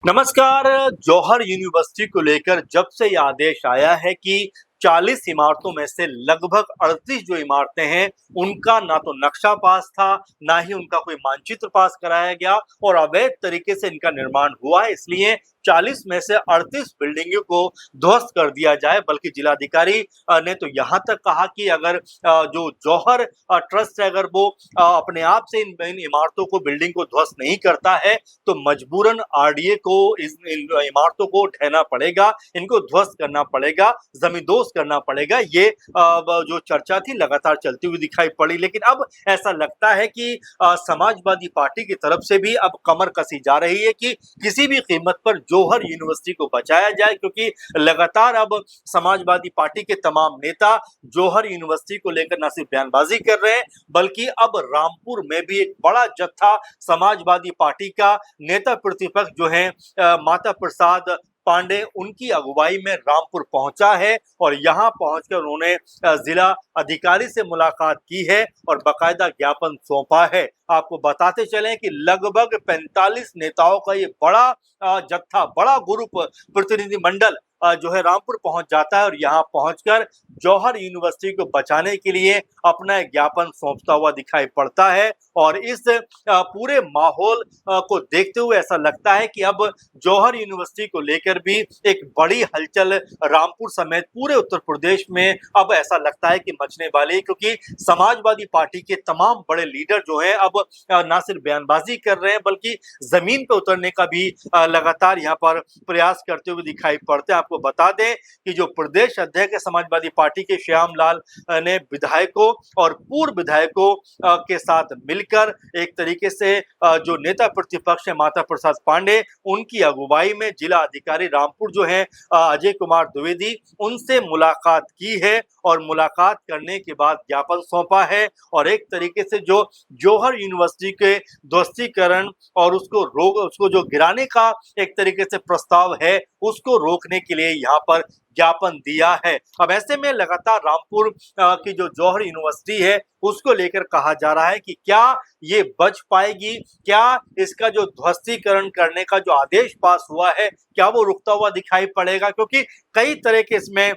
नमस्कार। जौहर यूनिवर्सिटी को लेकर जब से ये आदेश आया है कि 40 इमारतों में से लगभग 38 जो इमारतें हैं उनका ना तो नक्शा पास था, ना ही उनका कोई मानचित्र पास कराया गया और अवैध तरीके से इनका निर्माण हुआ है। इसलिए 40 में से 38 बिल्डिंगों को ध्वस्त कर दिया जाए। बल्कि जिलाधिकारी ने तो यहाँ तक कहा कि अगर जो जौहर ट्रस्ट है, अगर वो अपने आप से इन इमारतों को, बिल्डिंग को ध्वस्त नहीं करता है तो मजबूरन आरडीए को इन इमारतों को ढहना पड़ेगा, इनको ध्वस्त करना पड़ेगा, जमींदोज करना पड़ेगा। ये जो चर्चा थी लगातार चलती हुई दिखाई पड़ी। लेकिन अब ऐसा लगता है कि समाजवादी पार्टी की तरफ से भी अब कमर कसी जा रही है कि किसी भी कीमत पर जौहर यूनिवर्सिटी को बचाया जाए, क्योंकि लगातार अब समाजवादी पार्टी के तमाम नेता जौहर यूनिवर्सिटी को लेकर न सिर्फ बयानबाजी कर रहे हैं, बल्कि अब रामपुर में भी एक बड़ा जत्था समाजवादी पार्टी का नेता प्रतिपक्ष जो है माता प्रसाद पांडे, उनकी अगुवाई में रामपुर पहुंचा है और यहां पहुंचकर उन्होंने जिला अधिकारी से मुलाकात की है और बाकायदा ज्ञापन सौंपा है। आपको बताते चलें कि लगभग 45 नेताओं का ये बड़ा जत्था, बड़ा ग्रुप, प्रतिनिधिमंडल जो है रामपुर पहुंच जाता है और यहां पहुंचकर जौहर यूनिवर्सिटी को बचाने के लिए अपना एक ज्ञापन सौंपता हुआ दिखाई पड़ता है। और इस पूरे माहौल को देखते हुए ऐसा लगता है कि अब जौहर यूनिवर्सिटी को लेकर भी एक बड़ी हलचल रामपुर समेत पूरे उत्तर प्रदेश में अब ऐसा लगता है कि मचने वाली है, क्योंकि समाजवादी पार्टी के तमाम बड़े लीडर जो हैं अब ना सिर्फ बयानबाजी कर रहे हैं बल्कि जमीन पर उतरने का भी लगातार यहाँ पर प्रयास करते हुए दिखाई पड़ते हैं। आपको बता दें कि जो प्रदेश अध्यक्ष समाजवादी पार्टी के श्याम लाल ने विधायकों और पूर्व विधायकों के साथ मिलकर एक तरीके से जो नेता प्रतिपक्ष है माता प्रसाद पांडे, उनकी अगुवाई में जिला अधिकारी रामपुर जो है अजय कुमार द्विवेदी, उनसे मुलाकात की है और मुलाकात करने के बाद ज्ञापन सौंपा है और एक तरीके से जो जौहर यूनिवर्सिटी के ध्वस्तीकरण और उसको जो गिराने का एक तरीके से प्रस्ताव है, उसको रोकने के लिए यहाँ पर ज्ञापन दिया है। अब ऐसे में लगातार रामपुर की जो जौहर यूनिवर्सिटी है उसको लेकर कहा जा रहा है कि क्या ये बच पाएगी, क्या इसका जो ध्वस्तीकरण करने का जो आदेश पास हुआ है क्या वो रुकता हुआ दिखाई पड़ेगा, क्योंकि कई तरह के इसमें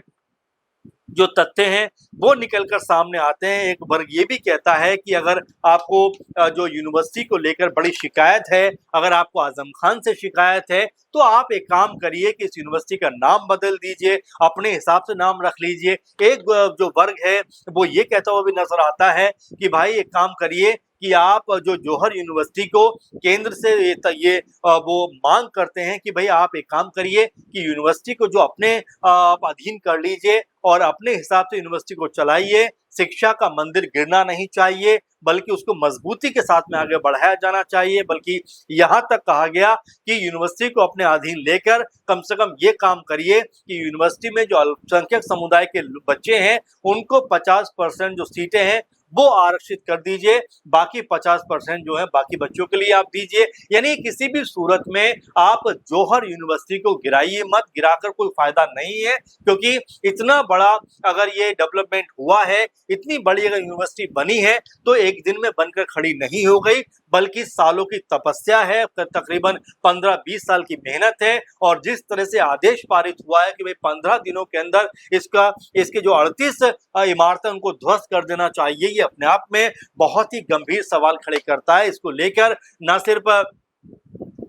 जो तथ्य हैं वो निकलकर सामने आते हैं। एक वर्ग ये भी कहता है कि अगर आपको जो यूनिवर्सिटी को लेकर बड़ी शिकायत है, अगर आपको आजम खान से शिकायत है, तो आप एक काम करिए कि इस यूनिवर्सिटी का नाम बदल दीजिए, अपने हिसाब से नाम रख लीजिए। एक जो वर्ग है वो ये कहता हुआ भी नजर आता है कि भाई एक काम करिए कि आप जो जौहर यूनिवर्सिटी को केंद्र से ये वो मांग करते हैं कि भाई आप एक काम करिए कि यूनिवर्सिटी को जो अपने आप अधीन कर लीजिए और अपने हिसाब से यूनिवर्सिटी को चलाइए। शिक्षा का मंदिर गिरना नहीं चाहिए, बल्कि उसको मजबूती के साथ में आगे बढ़ाया जाना चाहिए। बल्कि यहाँ तक कहा गया कि यूनिवर्सिटी को अपने अधीन लेकर कम से कम ये काम करिए कि यूनिवर्सिटी में जो अल्पसंख्यक समुदाय के बच्चे हैं उनको 50% जो सीटें हैं वो आरक्षित कर दीजिए, बाकी 50% जो है बाकी बच्चों के लिए आप दीजिए। यानी किसी भी सूरत में आप जौहर यूनिवर्सिटी को गिराइए मत, गिराकर कोई फायदा नहीं है, क्योंकि इतना बड़ा अगर ये डेवलपमेंट हुआ है, इतनी बड़ी अगर यूनिवर्सिटी बनी है तो एक दिन में बनकर खड़ी नहीं हो गई, बल्कि सालों की तपस्या है, तकरीबन 15-20 साल की मेहनत है। और जिस तरह से आदेश पारित हुआ है कि भाई 15 दिनों के अंदर इसके जो 38 इमारतें उनको ध्वस्त कर देना चाहिए, ये अपने आप में बहुत ही गंभीर सवाल खड़े करता है। इसको लेकर न सिर्फ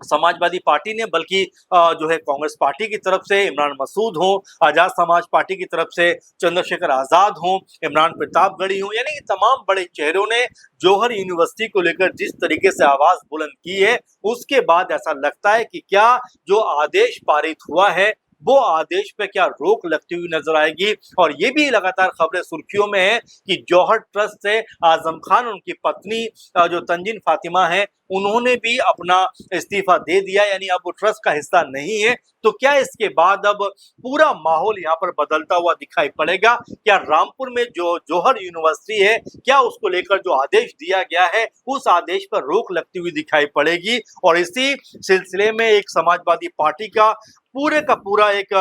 समाजवादी पार्टी ने बल्कि जो है कांग्रेस पार्टी की तरफ से इमरान मसूद हो, आजाद समाज पार्टी की तरफ से चंद्रशेखर आजाद हो, इमरान प्रतापगढ़ी हो, यानी तमाम बड़े चेहरों ने जौहर यूनिवर्सिटी को लेकर जिस तरीके से आवाज बुलंद की है, उसके बाद ऐसा लगता है कि क्या जो आदेश पारित हुआ है वो आदेश पे क्या रोक लगती हुई नजर आएगी। और ये भी लगातार खबरें सुर्खियों में है कि जौहर ट्रस्ट से आजम खान, उनकी पत्नी जो तंजीन फातिमा है, उन्होंने भी अपना इस्तीफा दे दिया, यानी अब वो ट्रस्ट का हिस्सा नहीं है। तो क्या इसके बाद अब पूरा माहौल यहाँ पर बदलता हुआ दिखाई पड़ेगा? क्या रामपुर में जो जौहर यूनिवर्सिटी है, क्या उसको लेकर जो आदेश दिया गया है उस आदेश पर रोक लगती हुई दिखाई पड़ेगी? और इसी सिलसिले में एक समाजवादी पार्टी का पूरे का पूरा एक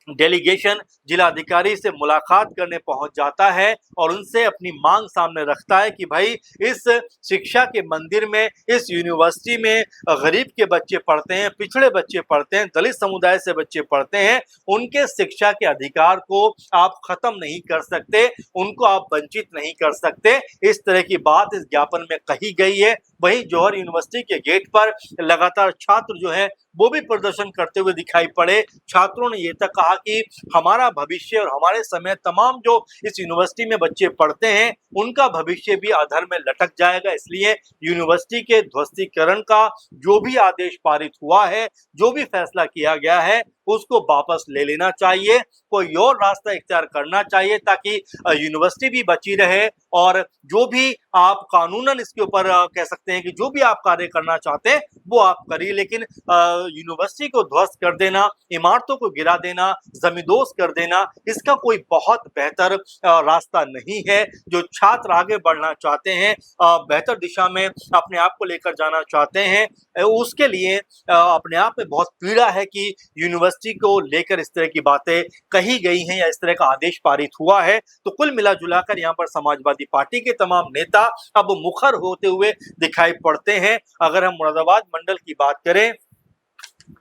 डेलीगेशन जिला अधिकारी से मुलाकात करने पहुंच जाता है और उनसे अपनी मांग सामने रखता है कि भाई इस शिक्षा के मंदिर में, इस यूनिवर्सिटी में गरीब के बच्चे पढ़ते हैं, पिछड़े बच्चे पढ़ते हैं, दलित समुदाय से बच्चे पढ़ते हैं, उनके शिक्षा के अधिकार को आप खत्म नहीं कर सकते, उनको आप वंचित नहीं कर सकते। इस तरह की बात इस ज्ञापन में कही गई है। वहीं जौहर यूनिवर्सिटी के गेट पर लगातार छात्र जो है वो भी प्रदर्शन करते हुए दिखाई पड़े। छात्रों ने ये तक कहा कि हमारा भविष्य और हमारे समय तमाम जो इस यूनिवर्सिटी में बच्चे पढ़ते हैं उनका भविष्य भी अधर में लटक जाएगा, इसलिए यूनिवर्सिटी के ध्वस्तीकरण का जो भी आदेश पारित हुआ है, जो भी फैसला किया गया है उसको वापस ले लेना चाहिए, कोई और रास्ता इख्तियार करना चाहिए ताकि यूनिवर्सिटी भी बची रहे और जो भी आप कानूनन इसके ऊपर कह सकते हैं कि जो भी आप कार्य करना चाहते हैं वो आप करिए, लेकिन यूनिवर्सिटी को ध्वस्त कर देना, इमारतों को गिरा देना, जमींदोज कर देना, इसका कोई बहुत बेहतर रास्ता नहीं है। जो छात्र आगे बढ़ना चाहते हैं, बेहतर दिशा में अपने आप को लेकर जाना चाहते हैं, उसके लिए अपने आप में बहुत पीड़ा है कि यूनिवर्सिटी को लेकर इस तरह की बातें कही गई हैं या इस तरह का आदेश पारित हुआ है। तो कुल मिला जुलाकर यहाँ पर समाजवादी पार्टी के तमाम नेता अब मुखर होते हुए दिखाई पड़ते हैं। अगर हम मुरादाबाद मंडल की बात करें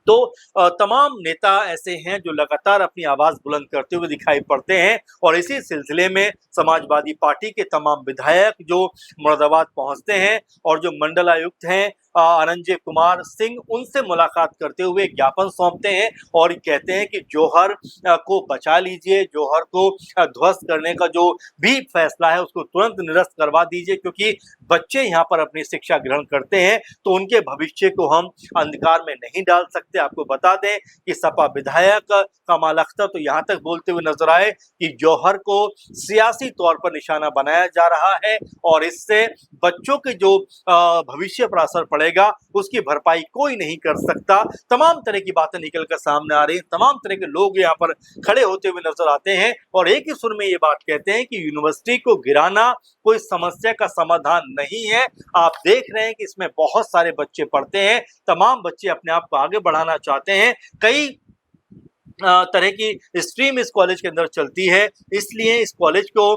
तो तमाम नेता ऐसे हैं जो लगातार अपनी आवाज बुलंद करते हुए दिखाई पड़ते हैं और इसी सिलसिले में समाजवादी पार्टी के तमाम विधायक जो मुरादाबाद पहुंचते हैं और जो मंडल आयुक्त हैं अनंजय कुमार सिंह, उनसे मुलाकात करते हुए ज्ञापन सौंपते हैं और कहते हैं कि जौहर को बचा लीजिए, जौहर को ध्वस्त करने का जो भी फैसला है उसको तुरंत निरस्त करवा दीजिए, क्योंकि बच्चे यहाँ पर अपनी शिक्षा ग्रहण करते हैं तो उनके भविष्य को हम अंधकार में नहीं डाल सकते। आपको बता दें कि सपा विधायक कमाल अख्तर तो यहाँ तक बोलते हुए नजर आए कि जौहर को सियासी तौर पर निशाना बनाया जा रहा है और इससे बच्चों के जो भविष्य पर असर पड़ेगा उसकी भरपाई कोई नहीं कर सकता। तमाम तरह की बातें निकलकर सामने आ रही हैं, तमाम तरह के लोग यहाँ पर खड़े होते हुए नजर आते हैं और एक ही सुर में ये बात कहते हैं कि यूनिवर्सिटी को गिराना कोई समस्या का समाधान नहीं है। आप देख रहे हैं कि इसमें बहुत सारे बच्चे पढ़ते हैं, तमाम बच्चे अपने आप को आगे बढ़ाना चाहते हैं, कई तरह की स्ट्रीम इस कॉलेज के अंदर चलती है, इसलिए इस कॉलेज को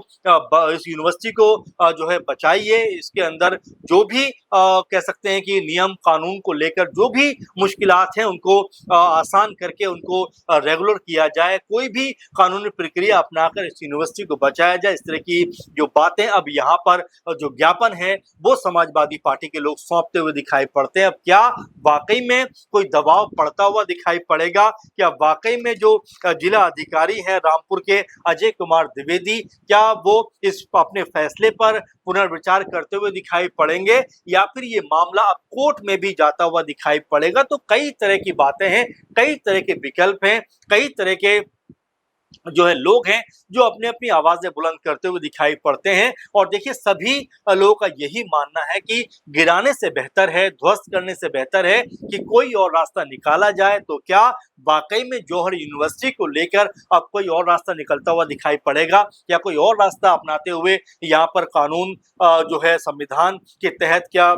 इस यूनिवर्सिटी को जो है बचाइए। इसके अंदर जो भी कह सकते हैं कि नियम कानून को लेकर जो भी मुश्किलात हैं उनको आसान करके उनको रेगुलर किया जाए, कोई भी कानूनी प्रक्रिया अपनाकर इस यूनिवर्सिटी को बचाया जाए। इस तरह की जो बातें अब यहाँ पर जो ज्ञापन है वो समाजवादी पार्टी के लोग सौंपते हुए दिखाई पड़ते हैं। अब क्या वाकई में कोई दबाव पड़ता हुआ दिखाई पड़ेगा? क्या वाकई में जो जिला अधिकारी हैं रामपुर के अजय कुमार द्विवेदी, क्या वो इस अपने फैसले पर पुनर्विचार करते हुए दिखाई पड़ेंगे या फिर ये मामला अब कोर्ट में भी जाता हुआ दिखाई पड़ेगा? तो कई तरह की बातें हैं, कई तरह के विकल्प हैं, कई तरह के जो है लोग हैं जो अपनी अपनी आवाजें बुलंद करते हुए दिखाई पड़ते हैं। और देखिए सभी लोगों का यही मानना है कि गिराने से बेहतर है, ध्वस्त करने से बेहतर है कि कोई और रास्ता निकाला जाए। तो क्या वाकई में जौहर यूनिवर्सिटी को लेकर अब कोई और रास्ता निकलता हुआ दिखाई पड़ेगा या कोई और रास्ता अपनाते हुए यहाँ पर कानून जो है संविधान के तहत क्या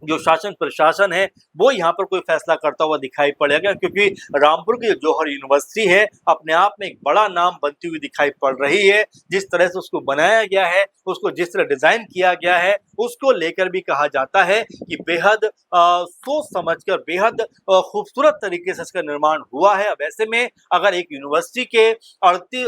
जो शासन प्रशासन है वो यहाँ पर कोई फैसला करता हुआ दिखाई पड़ेगा? क्योंकि रामपुर की जौहर यूनिवर्सिटी है अपने आप में एक बड़ा नाम बनती हुई दिखाई पड़ रही है। जिस तरह से उसको बनाया गया है, उसको जिस तरह डिजाइन किया गया है, उसको लेकर भी कहा जाता है कि बेहद सोच समझकर, बेहद खूबसूरत तरीके से इसका निर्माण हुआ है। अब ऐसे में अगर एक यूनिवर्सिटी के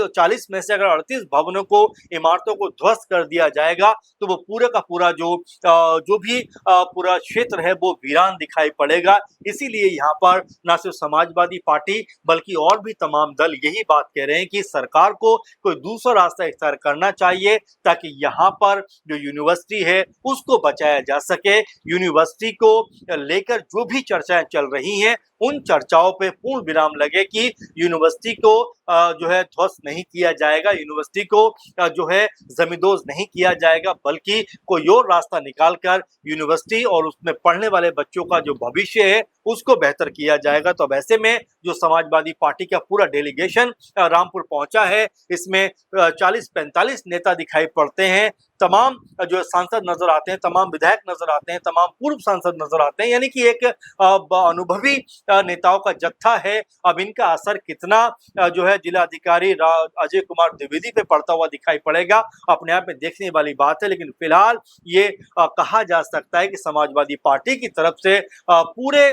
40 में से अगर 38 भवनों को, इमारतों को ध्वस्त कर दिया जाएगा तो वो पूरा का पूरा जो भी पूरा क्षेत्र है वो वीरान दिखाई पड़ेगा। इसीलिए यहाँ पर न सिर्फ समाजवादी पार्टी बल्कि और भी तमाम दल यही बात कह रहे हैं कि सरकार को कोई दूसरा रास्ता इख्तियार करना चाहिए ताकि यहाँ पर जो यूनिवर्सिटी है उसको बचाया जा सके। यूनिवर्सिटी को लेकर जो भी चर्चाएं चल रही हैं उन चर्चाओं पे पूर्ण विराम लगे कि यूनिवर्सिटी को जो है ध्वस्त नहीं किया जाएगा, यूनिवर्सिटी को जो है जमींदोज नहीं किया जाएगा, बल्कि कोई और रास्ता निकालकर यूनिवर्सिटी और उसमें पढ़ने वाले बच्चों का जो भविष्य है उसको बेहतर किया जाएगा। तो अब ऐसे में जो समाजवादी पार्टी का पूरा डेलीगेशन रामपुर पहुंचा है, इसमें 40-45 नेता दिखाई पड़ते हैं। तमाम जो सांसद नजर आते हैं, तमाम विधायक नजर आते हैं, तमाम पूर्व सांसद नजर आते हैं, यानी कि एक अनुभवी नेताओं का जत्था है। अब इनका असर कितना जो है जिलाधिकारी अजय कुमार द्विवेदी पे पड़ता हुआ दिखाई पड़ेगा, अपने आप में देखने वाली बात है। लेकिन फिलहाल ये कहा जा सकता है कि समाजवादी पार्टी की तरफ से पूरे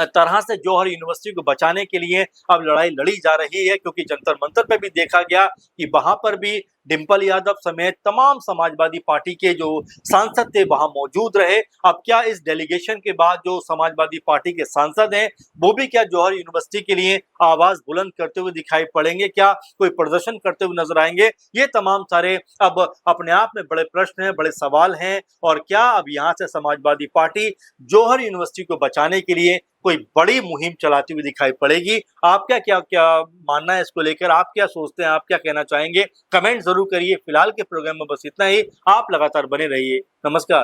तरह से जौहर यूनिवर्सिटी को बचाने के लिए अब लड़ाई लड़ी जा रही है, क्योंकि जंतर मंतर पे भी देखा गया कि वहां पर भी डिंपल यादव समेत तमाम समाजवादी पार्टी के जो सांसद थे वहां मौजूद रहे। अब क्या इस डेलीगेशन के बाद जो समाजवादी पार्टी के सांसद हैं वो भी क्या जौहर यूनिवर्सिटी के लिए आवाज बुलंद करते हुए दिखाई पड़ेंगे, क्या कोई प्रदर्शन करते हुए नजर आएंगे? ये तमाम सारे अब अपने आप में बड़े प्रश्न हैं, बड़े सवाल हैं। और क्या अब यहाँ से समाजवादी पार्टी जौहर यूनिवर्सिटी को बचाने के लिए कोई बड़ी मुहिम चलाती हुई दिखाई पड़ेगी? आपका क्या क्या मानना है इसको लेकर? आप क्या सोचते हैं, आप क्या कहना चाहेंगे? कमेंट जरूर करिए। फिलहाल के प्रोग्राम में बस इतना ही। आप लगातार बने रहिए। नमस्कार।